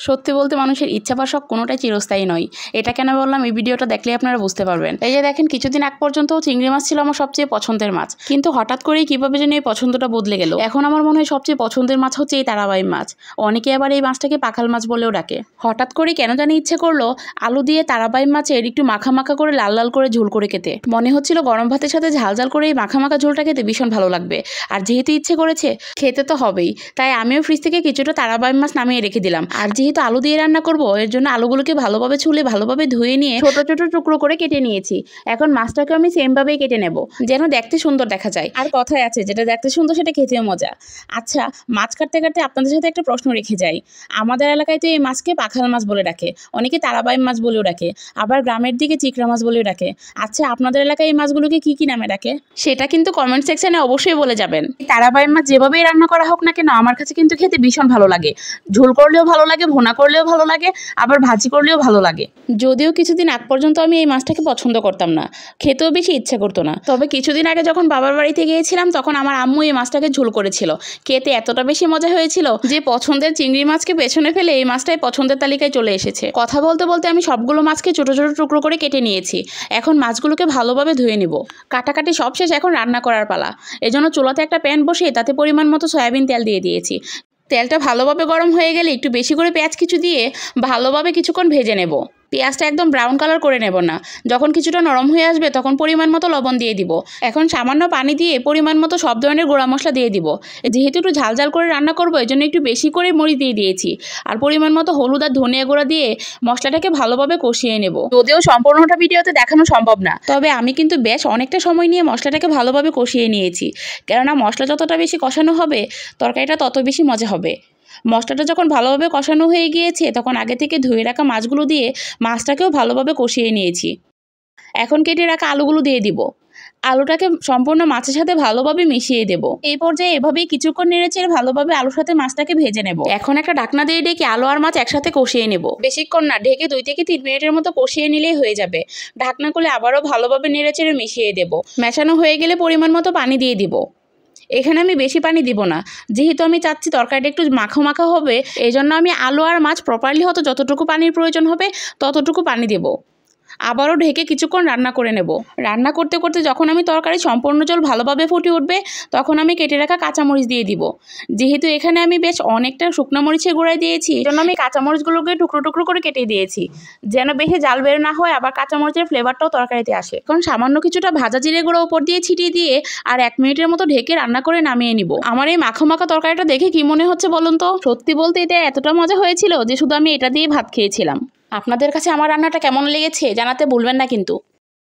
সত্যি বলতে মানুষের ইচ্ছা বা শখ কোনোটাই চিরস্থায়ী নয়। এটা কেন বললাম, এই ভিডিওটা দেখলে আপনারা বুঝতে পারবেন। এই যে দেখেন, কিছুদিন আগ পর্যন্ত চিংড়ি মাছ ছিল আমার সবচেয়ে পছন্দের মাছ, কিন্তু হঠাৎ করেই কিভাবে যেন এই পছন্দটা বদলে গেল। এখন আমার মনে হয় সবচেয়ে পছন্দের মাছ হচ্ছে এই তারাবাই মাছ। অনেকে আবার এই মাছটাকে পাখাল মাছ বলেও ডাকে। হঠাৎ করে কেন জানি ইচ্ছে করলো আলু দিয়ে তারাবাই মাছের একটু মাখা মাখা করে লাল লাল করে ঝোল করে খেতে। মনে হচ্ছিল গরম ভাতের সাথে ঝাল ঝাল করে এই মাখা মাখা ঝোলটা খেতে ভীষণ ভালো লাগবে। আর যেহেতু ইচ্ছে করেছে, খেতে তো হবেই, তাই আমিও ফ্রিজ থেকে কিছুটা তারাবাই মাছ নামিয়ে রেখে দিলাম। আর যেহেতু আলু দিয়ে রান্না করব, এর জন্য আলুগুলোকে ভালোভাবে ছুলে ভালোভাবে ধুয়ে নিয়ে ছোট ছোট টুকরো করে কেটে নিয়েছি। এখন মাছটাকে আমি সেম ভাবেই কেটে নেব, যেন দেখতে সুন্দর দেখা যায়। আর কথায় আছে, যেটা দেখতে সুন্দর সেটা খেতেও মজা। আচ্ছা, মাছ কাটতে কাটতে আপনাদের সাথে একটা প্রশ্ন রেখে যাই। আমাদের এলাকায় তো এই মাছকে পাখাল মাছ বলে ডাকে, অনেকে তারাবাই মাছ বলেও ডাকে, আবার গ্রামের দিকে চিকড়া মাছ বলেও ডাকে। আচ্ছা, আপনাদের এলাকায় এই মাছগুলোকে কি কি নামে ডাকে সেটা কিন্তু কমেন্ট সেকশনে অবশ্যই বলে যাবেন। তারাবাই মাছ যেভাবেই রান্না করা হোক না কেন, আমার কাছে কিন্তু খেতে ভীষণ ভালো লাগে। ঝোল করলেও ভালো লাগে, ভুনা করলেও ভালো লাগে, আবার ভাজি করলেও ভালো লাগে। যদিও কিছুদিন আগ পর্যন্ত আমি এই মাছটাকে পছন্দ করতাম না, খেতেও বেশি ইচ্ছে করতো না। তবে কিছুদিন আগে যখন বাবার বাড়িতে গিয়েছিলাম, তখন আমার আম্মু এই মাছটাকে ঝোল করেছিল। খেতে এতটা বেশি মজা হয়েছিল যে পছন্দের চিংড়ি মাছকে পেছনে ফেলে এই মাছটাই পছন্দের তালিকায় চলে এসেছে। কথা বলতে বলতে আমি সবগুলো মাছকে ছোট ছোট টুকরো করে কেটে নিয়েছি। এখন মাছগুলোকে ভালোভাবে ধুয়ে নিব। কাটাকাটি সব শেষ, এখন রান্না করার পালা। এজন্য চুলাতে একটা প্যান বসিয়ে তাতে পরিমাণ মতো সয়াবিন তেল দিয়ে দিয়েছি। তেলটা ভালোভাবে গরম হয়ে গেলে একটু বেশি করে পেঁয়াজ কিছু দিয়ে ভালোভাবে কিছুক্ষণ ভেজে নেব। পেঁয়াজটা একদম ব্রাউন কালার করে নেব না। যখন কিছুটা নরম হয়ে আসবে তখন পরিমাণ মতো লবণ দিয়ে দিব। এখন সামান্য পানি দিয়ে পরিমাণ মতো সব ধরনের গুঁড়া মশলা দিয়ে দিব। যেহেতু একটু ঝাল ঝাল করে রান্না করবো, এই জন্য একটু বেশি করে মরিচ দিয়ে দিয়েছি। আর পরিমাণ মতো হলুদ আর ধনিয়া গুঁড়া দিয়ে মশলাটাকে ভালোভাবে কষিয়ে নেব। যদিও সম্পূর্ণটা ভিডিওতে দেখানো সম্ভব না, তবে আমি কিন্তু বেশ অনেকটা সময় নিয়ে মশলাটাকে ভালোভাবে কষিয়ে নিয়েছি। কেননা মশলা যতটা বেশি কষানো হবে, তরকারিটা তত বেশি মজা হবে। মশলাটা যখন ভালোভাবে কষানো হয়ে গিয়েছে, তখন আগে থেকে ধুয়ে রাখা মাছগুলো দিয়ে মাছটাকেও ভালোভাবে কষিয়ে নিয়েছি। এখন কেটে রাখা আলুগুলো দিয়ে দিব। আলুটাকে সম্পূর্ণ মাছের সাথে ভালোভাবে মিশিয়ে দেব। এই পর্যায়ে এভাবেই কিছুক্ষণ নেড়েচেড়ে ভালোভাবে আলুর সাথে মাছটাকে ভেজে নেব। এখন একটা ঢাকনা দিয়ে ঢেকে আলু আর মাছ একসাথে কষিয়ে নেব। বেশিক্ষণ না, ঢেকে 2 থেকে 3 মিনিটের মতো কষিয়ে নিলেই হয়ে যাবে। ঢাকনা খুলে আবারও ভালোভাবে নেড়েচেড়ে মিশিয়ে দেব। মেশানো হয়ে গেলে পরিমাণ মতো পানি দিয়ে দিব। এখানে আমি বেশি পানি দিব না, যেহেতু আমি চাচ্ছি তরকারিটা একটু মাখা মাখা হবে। এই জন্য আমি আলু আর মাছ প্রপারলি হয়তো যতটুকু পানির প্রয়োজন হবে ততটুকু পানি দেব। আবারও ঢেকে কিছুক্ষণ রান্না করে নেব। রান্না করতে করতে যখন আমি তরকারি সম্পূর্ণ জল ভালোভাবে ফুটে উঠবে, তখন আমি কেটে রাখা কাঁচামরিচ দিয়ে দিব। যেহেতু এখানে আমি বেশ অনেকটা শুকনো মরিচের গুঁড়াই দিয়েছি, এই জন্য আমি কাঁচামরিচগুলোকে টুকরো টুকরো করে কেটে দিয়েছি, যেন বেশি জাল বের না হয়, আবার কাঁচামরিচের ফ্লেভারটাও তরকারিতে আসে। এখন সামান্য কিছুটা ভাজা জিরে গুঁড়ো উপর দিয়ে ছিটিয়ে দিয়ে আর 1 মিনিটের মতো ঢেকে রান্না করে নামিয়ে নিব। আমার এই মাখা মাখা তরকারিটা দেখে কি মনে হচ্ছে বলুন তো? সত্যি বলতে এটা এতটা মজা হয়েছিল যে শুধু আমি এটা দিয়ে ভাত খেয়েছিলাম। আপনাদের কাছে আমার রান্নাটা কেমন লেগেছে জানাতে ভুলবেন না কিন্তু।